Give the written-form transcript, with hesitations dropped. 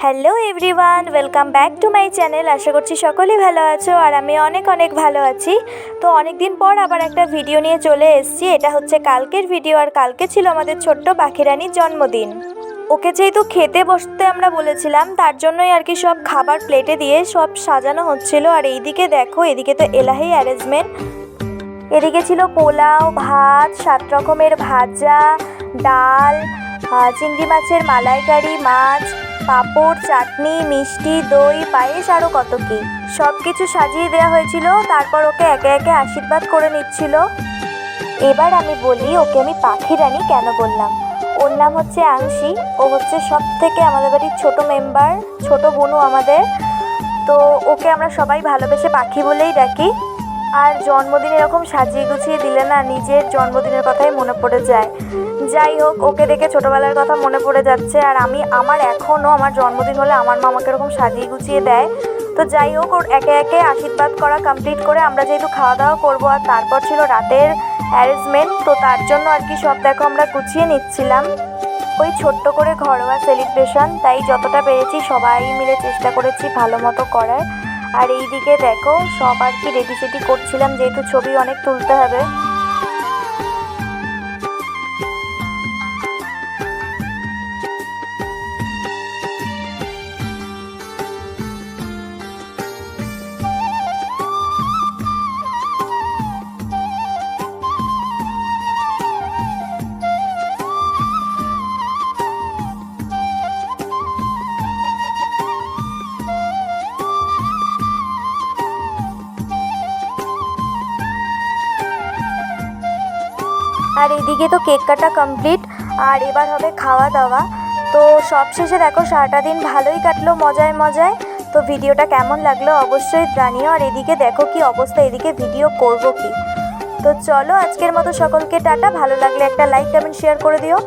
Hello everyone, welcome back to my channel. আশা করছি সকলেই ভালো আছো আর আমি অনেক অনেক ভালো আছি। তো অনেক দিন পর আবার একটা ভিডিও নিয়ে চলে এসেছি। এটা হচ্ছে কালকের ভিডিও, আর কালকে ছিল আমাদের ছোট্ট পাখিরানির জন্মদিন। ওকে যেহেতু খেতে বসতে আমরা বলেছিলাম, তার জন্যই আর কি সব খাবার প্লেটে দিয়ে সব সাজানো হচ্ছিল। আর এইদিকে দেখো, এদিকে তো এলাহি অ্যারেঞ্জমেন্ট। এদিকে ছিল পোলাও, ভাত, 7 রকমের ভাজা, ডাল, চিংড়ি মাছের মালাইকারি, মাছ, পাঁপড়, চাটনি, মিষ্টি, দই, পায়েস, আরও কত কী সব কিছু সাজিয়ে দেওয়া হয়েছিল। তারপর ওকে একে একে আশীর্বাদ করে নিচ্ছিল। এবার আমি বলি, ওকে আমি পাখিরানি কেন বললাম। ওর নাম হচ্ছে আংশি। ও হচ্ছে সব থেকে আমাদের বাড়ির ছোট মেম্বার, ছোট বোনু আমাদের। তো ওকে আমরা সবাই ভালোবেসে পাখি বলেই ডাকি। আর জন্মদিন এরকম সাজিয়ে গুছিয়ে দিলে না, নিজের জন্মদিনের কথাই মনে পড়ে যায়। যাই হোক, ওকে দেখে ছোটোবেলার কথা মনে পড়ে যাচ্ছে। আর আমার এখনও আমার জন্মদিন হলে আমার মা আমাকে এরকম সাজিয়ে গুছিয়ে দেয়। তো যাই হোক, ওর একে একে আশীর্বাদ করা কমপ্লিট করে আমরা যেহেতু খাওয়া দাওয়া করবো, আর তারপর ছিল রাতের অ্যারেঞ্জমেন্ট। তো তার জন্য আর কি সব দেখো আমরা গুছিয়ে নিচ্ছিলাম। ওই ছোট্ট করে ঘরোয়া সেলিব্রেশন, তাই যতটা পেরেছি সবাই মিলে চেষ্টা করেছি ভালো মতো করার। আর এই দিকে দেখো সব আর কি রেডি সেডি করছিলাম, যেহেতু ছবি অনেক তুলতে হবে। আর এইদিকে তো কেক কাটা কমপ্লিট, আর এবার হবে খাওয়া দাওয়া। তো সব শেষে দেখো সারাটা দিন ভালোই কাটলো মজায় মজায়। তো ভিডিওটা কেমন লাগলো অবশ্যই জানিও। আর এদিকে দেখো কি অবস্থা, এদিকে ভিডিও করব কি। তো চলো আজকের মতো সকলকে টাটা। ভালো লাগলে একটা লাইক, কমেন্ট, শেয়ার করে দিও।